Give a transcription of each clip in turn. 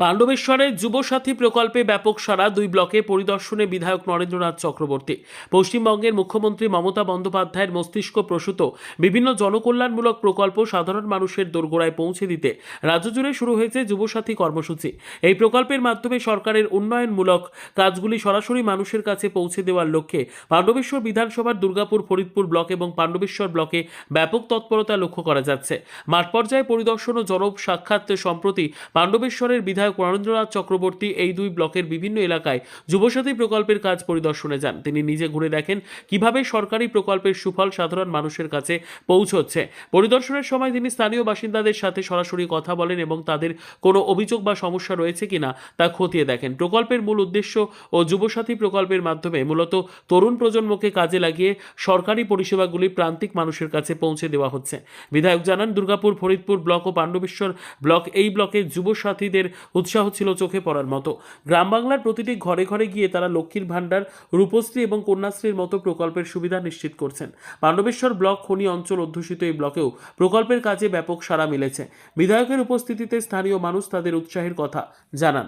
পাণ্ডবেশ্বরের যুবসাথী প্রকল্পে ব্যাপক সাড়া, 2 ব্লকে পরিদর্শনে বিধায়ক নরেন্দ্রনাথ চক্রবর্তী। পশ্চিমবঙ্গের মুখ্যমন্ত্রী মমতা বন্দ্যোপাধ্যায়ের মস্তিষ্ক প্রসূত বিভিন্ন জনকল্যাণমূলক প্রকল্প সাধারণ মানুষের দোরগোড়ায় পৌঁছে দিতে রাজ্য জুড়ে শুরু হয়েছে যুবসাথী কর্মসূচি। এই প্রকল্পের মাধ্যমে সরকারের উন্নয়নমূলক কাজগুলি সরাসরি মানুষের কাছে পৌঁছে দেওয়ার লক্ষ্যে পাণ্ডবেশ্বর বিধানসভার দুর্গাপুর, ফরিদপুর ব্লক এবং পাণ্ডবেশ্বর ব্লকে ব্যাপক তৎপরতা লক্ষ্য করা যাচ্ছে। মাঠ পর্যায়ে পরিদর্শন ও জনসাক্ষাৎ। সম্প্রতি পাণ্ডবেশ্বরের বিধায়ক নরেন্দ্রনাথ চক্রবর্তী এই 2 ব্লকের বিভিন্ন এলাকায় যুবসাথী প্রকল্পের কাজ পরিদর্শনে যান। তিনি নিজে ঘুরে দেখেন কিভাবে সরকারি প্রকল্পের সুফল সাধারণ মানুষের কাছে পৌঁছচ্ছে। পরিদর্শনের সময় তিনি স্থানীয় বাসিন্দাদের সাথে সরাসরি কথা বলেন এবং তাদের কোনো অভিযোগ বা সমস্যা রয়েছে কিনা তা খতিয়ে দেখেন। প্রকল্পের মূল উদ্দেশ্য ও যুবসাথী প্রকল্পের মাধ্যমে মূলত তরুণ প্রজন্মকে কাজে লাগিয়ে সরকারি পরিষেবাগুলি প্রান্তিক মানুষের কাছে পৌঁছে দেওয়া হচ্ছে। বিধায়ক জানান, দুর্গাপুর, ফরিদপুর ব্লক ও পাণ্ডবেশ্বর ব্লক, এই ব্লকের যুবসাথীদের উৎসাহ ছিল চোখে পড়ার মতো। গ্রাম বাংলার প্রতিটি ঘরে ঘরে গিয়ে তারা লক্ষ্মীর ভাণ্ডার, রূপশ্রী এবং কন্যাশ্রীর মতো প্রকল্পের সুবিধা নিশ্চিত করছেন। পাণ্ডবেশ্বর ব্লক খনি অঞ্চল অধ্যুষিত এই ব্লকেও প্রকল্পের কাজে ব্যাপক সাড়া মিলেছে। বিধায়কের উপস্থিতিতে স্থানীয় মানুষ তাদের উৎসাহের কথা জানান।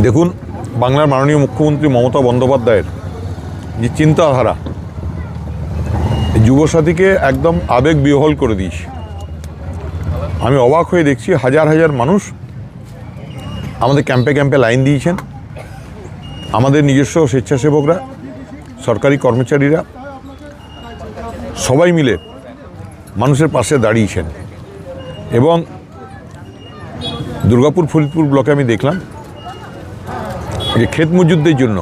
দেখুন, বাংলার মাননীয় মুখ্যমন্ত্রী মমতা বন্দ্যোপাধ্যায়ের যে চিন্তাধারা যুবসাথীকে একদম আবেগ বিহ্বল করে দিয়েছে। আমি অবাক হয়ে দেখছি, হাজার হাজার মানুষ আমাদের ক্যাম্পে ক্যাম্পে লাইন দিয়েছেন। আমাদের নিজস্ব স্বেচ্ছাসেবকরা, সরকারি কর্মচারীরা সবাই মিলে মানুষের পাশে দাঁড়িয়েছেন। এবং দুর্গাপুর, ফরিদপুর ব্লকে আমি দেখলাম যে ক্ষেত মজুরদের জন্য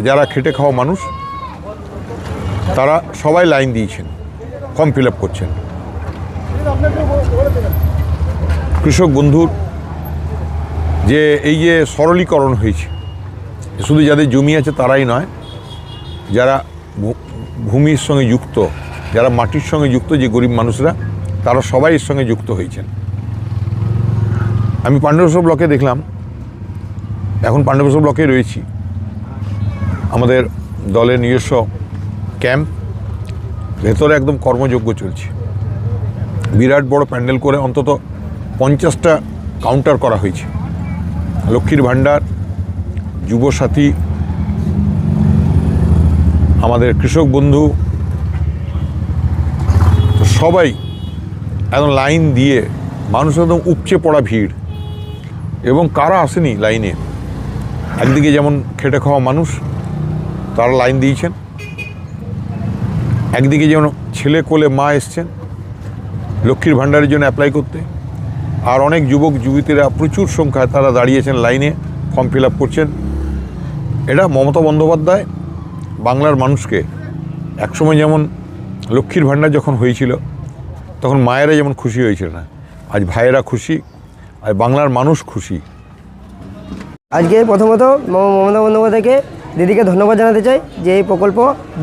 যারা খেটে খাওয়া মানুষ, তারা সবাই লাইন দিয়েছেন, ফর্ম ফিল আপ করছেন। কৃষক বন্ধুর যে এই যে সরলীকরণ হয়েছে, শুধু যাদের জমি আছে তারাই নয়, যারা ভূমির সঙ্গে যুক্ত, যারা মাটির সঙ্গে যুক্ত, যে গরিব মানুষরা, তারা সবাই এর সঙ্গে যুক্ত হয়েছেন। আমি পাণ্ডবেশ্বর ব্লকে দেখলাম, এখন পাণ্ডবেশ্বর ব্লকে রয়েছি, আমাদের দলের নিজস্ব ক্যাম্প, ভেতরে একদম কর্মযজ্ঞ চলছে। বিরাট বড় প্যান্ডেল করে অন্তত 50টা কাউন্টার করা হয়েছে। লক্ষ্মীর ভাণ্ডার, যুবসাথী, আমাদের কৃষক বন্ধু, সবাই একদম লাইন দিয়ে, মানুষ একদম উপচে পড়া ভিড়। এবং কারা আসেনি লাইনে, একদিকে যেমন খেটে খাওয়া মানুষ, তারা লাইন দিয়েছেন, একদিকে যেমন ছেলে কোলে মা এসছেন লক্ষ্মীর ভাণ্ডারের জন্য অ্যাপ্লাই করতে, আর অনেক যুবক যুবতীরা প্রচুর সংখ্যায় তারা দাঁড়িয়েছেন লাইনে, ফর্ম ফিল আপ করছেন। এটা মমতা বন্দ্যোপাধ্যায় বাংলার মানুষকে, একসময় যেমন লক্ষ্মীর ভাণ্ডার যখন হয়েছিল তখন মায়েরা যেমন খুশি হয়েছিল না, আজ ভাইয়েরা খুশি, আর বাংলার মানুষ খুশি। আজকে প্রথমত মমতা বন্দ্যোপাধ্যায়কে, দিদিকে ধন্যবাদ জানাতে চাই যে এই প্রকল্প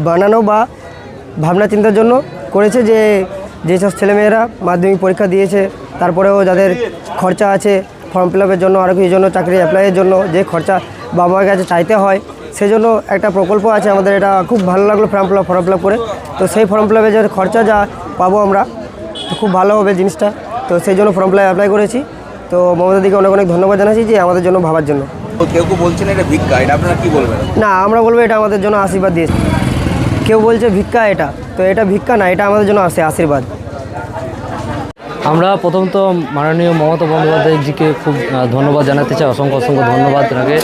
বানানো বা ভাবনা চিন্তার জন্য করেছে। যে যেসব ছেলেমেয়েরা মাধ্যমিক পরীক্ষা দিয়েছে, তারপরেও যাদের খরচা আছে ফর্ম ফিল আপের জন্য, আরও কিছু জন্য চাকরি অ্যাপ্লাইয়ের জন্য যে খরচা বাবা মায়ের কাছে চাইতে হয়, সেজন্য একটা প্রকল্প আছে আমাদের। এটা খুব ভালো লাগলো ফর্ম ফিল আপ করে। তো সেই ফর্ম ফিল আপের যে খরচা যা পাবো আমরা, তো খুব ভালো হবে জিনিসটা। তো সেই জন্য ফর্ম ফিল আপ অ্যাপ্লাই করেছি। তো মমতা দিকে অনেক অনেক ধন্যবাদ জানাচ্ছি যে আমাদের জন্য ভাবার জন্য। কেউ বলছেন এটা ভিক্ষা, এটা আপনারা কি বলবেন? না, আমরা বলবো এটা আমাদের জন্য আশীর্বাদ দিয়েছে। কেউ বলছে ভিক্ষা, এটা তো এটা ভিক্ষা না, এটা আমাদের জন্য আশীর্বাদ। আমরা প্রথমত মাননীয় মমতা বন্দ্যোপাধ্যায়জিকে খুব ধন্যবাদ জানাতে চাই, অসংখ্য অসংখ্য ধন্যবাদ তাকে,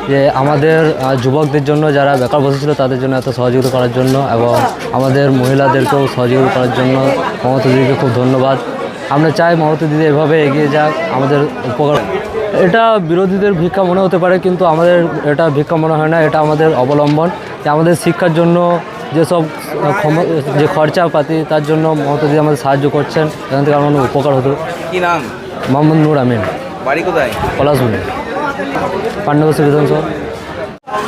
যে আমাদের যুবকদের জন্য যারা বেকার বসেছিল তাদের জন্য এত সহযোগিতা করার জন্য, এবং আমাদের মহিলাদেরকেও সহযোগিতা করার জন্য মমতা দিদিকে খুব ধন্যবাদ। আমরা চাই মমতা দিদি এভাবে এগিয়ে যাক, আমাদের উপকার। এটা বিরোধীদের ভিক্ষা মনে হতে পারে, কিন্তু আমাদের এটা ভিক্ষা মনে হয় না, এটা আমাদের অবলম্বন। যে আমাদের শিক্ষার জন্য যেসব যে খরচাপাতি, তার জন্য মমতা দিদি আমাদের সাহায্য করছেন, এখান থেকে আমাদের উপকার হতো। কি নাম? মোহাম্মদ নূর আমিন। বাড়ি কোথায়? পলাশবনি, পাণ্ডবেশ্বর বিধানসভা।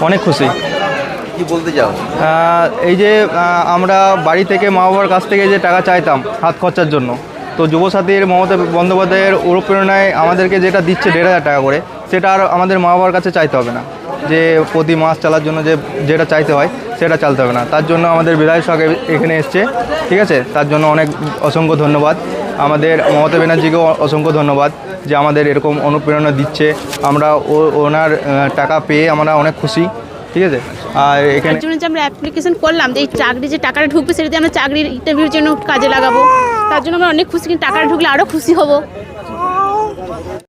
অনেক খুশি। কি বলতে চাও? এই যে আমরা বাড়ি থেকে মা বাবার কাছ থেকে যে টাকা চাইতাম হাত খরচার জন্য, তো যুবসাথীর মমতা বন্দ্যোপাধ্যায়ের অনুপ্রেরণায় আমাদেরকে যেটা দিচ্ছে 1,500 টাকা করে, সেটা আর আমাদের মা বাবার কাছে চাইতে হবে না। যে প্রতি মাস চালার জন্য যেটা চাইতে হয়, সেটা চালতে হবে না। তার জন্য আমাদের বিধায়ক সাহেব এখানে এসছে, ঠিক আছে, তার জন্য অনেক অসংখ্য ধন্যবাদ। আমাদের মমতা ব্যানার্জিকেও অসংখ্য ধন্যবাদ যে আমাদের এরকম অনুপ্রেরণা দিচ্ছে। আমরা ওনার টাকা পেয়ে আমরা অনেক খুশি, ঠিক আছে। আর এখানে তার জন্য যে আমরা অ্যাপ্লিকেশন করলাম যে এই চাকরি যে টাকাটা ঢুকবে সেটা দিয়ে আমরা চাকরির ইন্টারভিউর জন্য কাজে লাগাবো, তার জন্য আমরা অনেক খুশি। কিন্তু টাকাটা ঢুকলে আরও খুশি হব।